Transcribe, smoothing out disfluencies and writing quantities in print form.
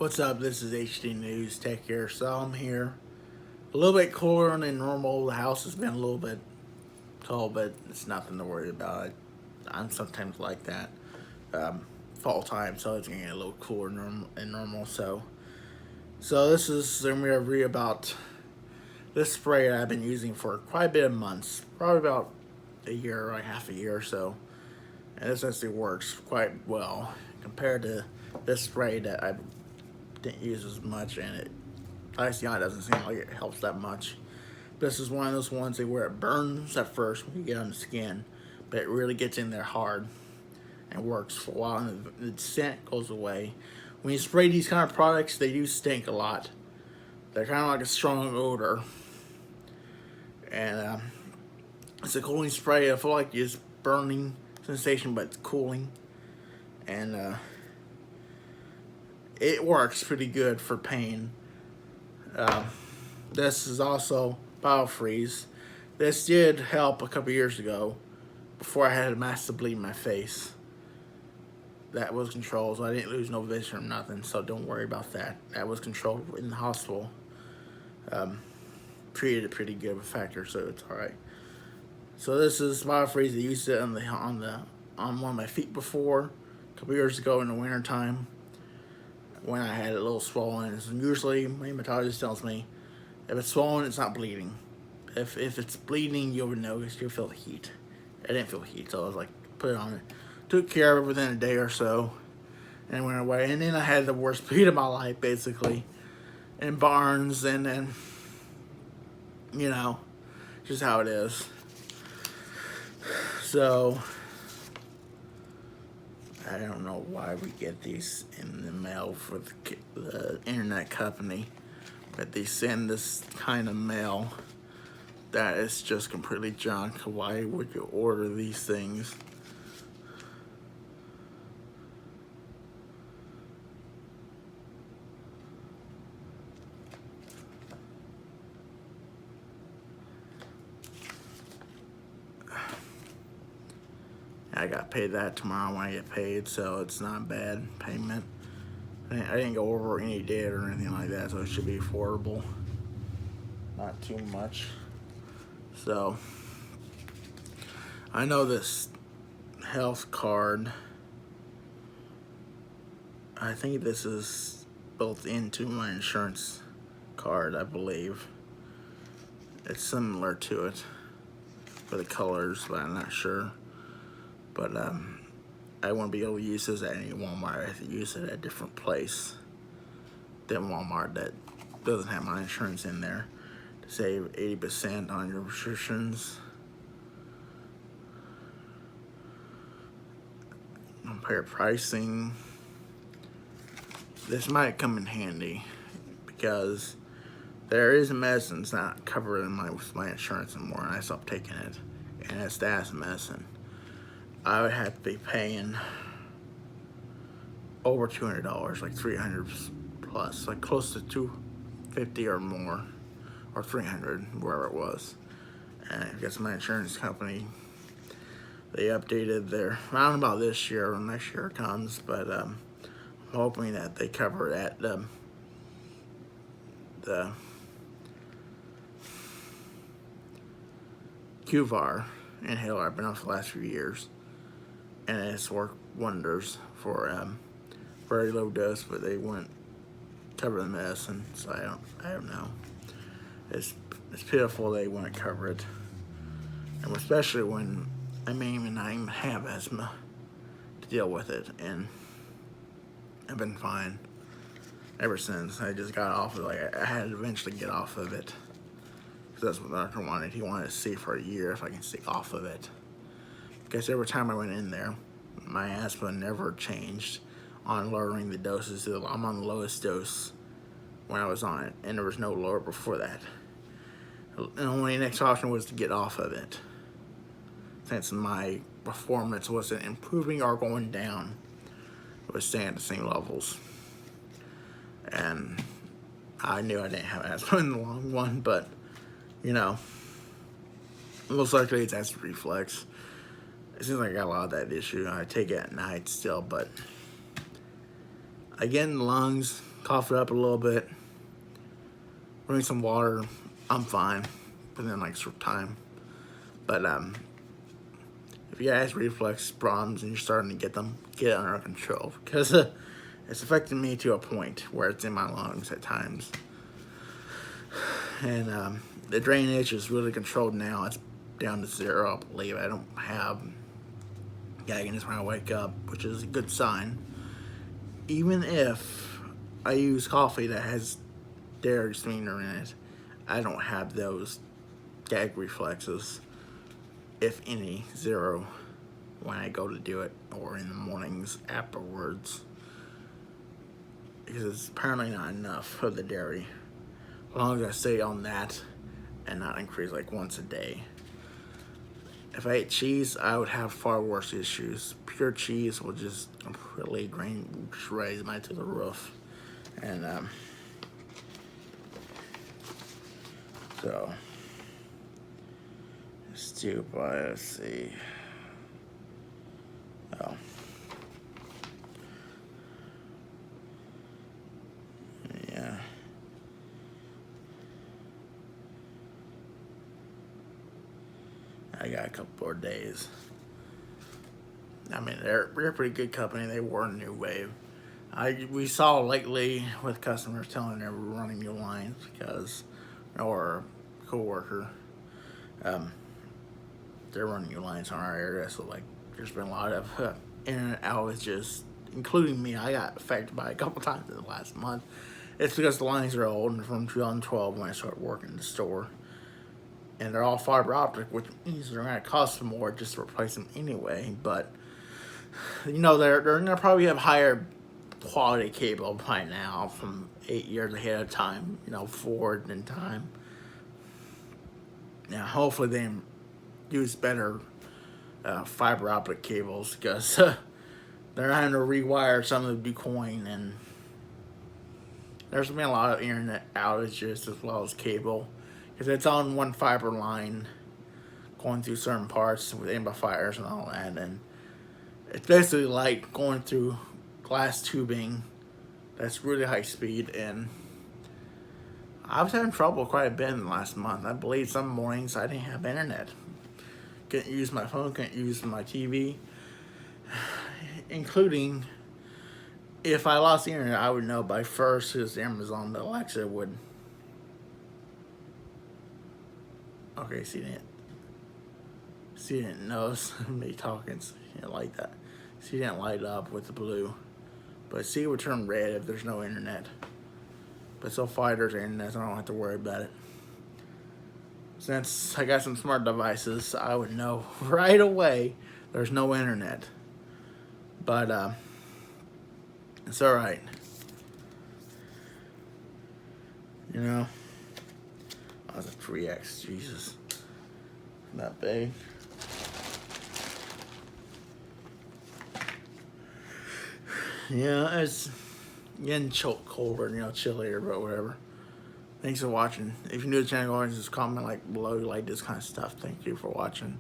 What's up? This is Hdnews Tech here. So I'm here. A little bit cooler than normal. The house has been a little bit cold, but it's nothing to worry about. I'm sometimes like that. Fall time, so it's gonna get a little cooler than normal. So this is I'm gonna read about this spray I've been using for quite a bit of months, probably about a year, like half a year or so. And this actually works quite well compared to this spray that I didn't use as much, and it ICI doesn't seem like it helps that much. This is one of those ones where it burns at first when you get on the skin, but it really gets in there hard and works for a while, and the scent goes away. When you spray these kind of products, they do stink a lot. They're kind of like a strong odor, and it's a cooling spray. I feel like it's burning sensation, but it's cooling, and it works pretty good for pain. This is also biofreeze. This did help a couple years ago before I had a massive bleed in my face. That was controlled, so I didn't lose no vision or nothing, so don't worry about that. That was controlled in the hospital. Treated it pretty good with factor, so it's alright. So this is biofreeze. I used it on one of my feet before, a couple years ago in the winter time, when I had it a little swollen. And usually my hematologist tells me if it's swollen, it's not bleeding. If it's bleeding, you'll notice, you'll feel the heat. I didn't feel heat, so I was like, put it on it. Took care of it within a day or so, and it went away. And then I had the worst bleed of my life, basically, in Barnes, and then, you know, just how it is. So I don't know why we get these in the mail for the internet company, but they send this kind of mail that is just completely junk. Why would you order these things? I got paid that tomorrow when I get paid, so it's not bad payment. I didn't go over any debt or anything like that, so it should be affordable. Not too much. So, I know this health card, I think this is built into my insurance card, I believe. It's similar to it for the colors, but I'm not sure. But I won't be able to use this at any Walmart. I have to use it at a different place than Walmart that doesn't have my insurance in there to save 80% on your prescriptions. Compare pricing. This might come in handy because there is a medicine that's not covered with my insurance anymore, and I stopped taking it, and it's the asthma medicine. I would have to be paying over $200, like $300 plus, like close to $250 or more, or $300, wherever it was. And I guess my insurance company, they updated their, I don't know about this year or next year it comes, but I'm hoping that they cover it at the QVAR inhaler I've been on for the last few years. And it's worked wonders for very low dose, but they wouldn't cover the medicine, so I don't know. It's pitiful they wouldn't cover it, and especially when I may even not even have asthma to deal with it, and I've been fine ever since. I just got off of it. Like I had to eventually get off of it because that's what the doctor wanted. He wanted to see for a year if I can stay off of it. Because every time I went in there, my asthma never changed on lowering the doses. I'm on the lowest dose when I was on it, and there was no lower before that. The only next option was to get off of it, since my performance wasn't improving or going down. It was staying at the same levels. And I knew I didn't have asthma in the long run, but, you know, most likely it's acid reflux. It seems like I got a lot of that issue. I take it at night still, but I get in the lungs, cough it up a little bit, drink some water, I'm fine within like short time. But if you guys reflex problems and you're starting to get them, get it under control, because it's affecting me to a point where it's in my lungs at times. And the drainage is really controlled now. It's down to 0, I believe. I don't have gagginess when I wake up, which is a good sign. Even if I use coffee that has dairy sweetener in it, I don't have those gag reflexes, if any, 0, when I go to do it or in the mornings afterwards, because it's apparently not enough for the dairy. As long as I stay on that and not increase like once a day. If I ate cheese, I would have far worse issues. Pure cheese will just really raise mine to the roof. And so stew pie, let's see. Oh. Yeah. I got a couple more days. I mean, they're a pretty good company. They were a New Wave. We saw lately with customers telling they were running new lines because, or a coworker, they're running new lines on our area. So like, there's been a lot of internet outages, including me. I got affected by it a couple times in the last month. It's because the lines are old and from 2012 when I started working in the store. And they're all fiber optic, which means they're going to cost more just to replace them anyway. But, you know, they're going to probably have higher quality cable by now from 8 years ahead of time, you know, forward in time. Now, hopefully they use better fiber optic cables, because they're having to rewire some of the coin, and there's been a lot of internet outages as well as cable, because it's on one fiber line going through certain parts with amplifiers and all that, and it's basically like going through glass tubing that's really high speed. And I was having trouble quite a bit in the last month. I believe some mornings I didn't have internet. Couldn't use my phone, couldn't use my TV, including if I lost the internet, I would know by first, because Amazon, the Alexa would. Okay, she didn't notice me talking, so she didn't like that. She didn't light up with the blue, but she would turn red if there's no internet. But so far there's internet, so I don't have to worry about it. Since I got some smart devices, I would know right away there's no internet. But it's alright. You know? Oh, that's a 3X, Jesus. Not big. Yeah, it's getting colder, you know, chillier, but whatever. Thanks for watching. If you're new to the channel, go ahead and just comment like below, you like this kind of stuff. Thank you for watching.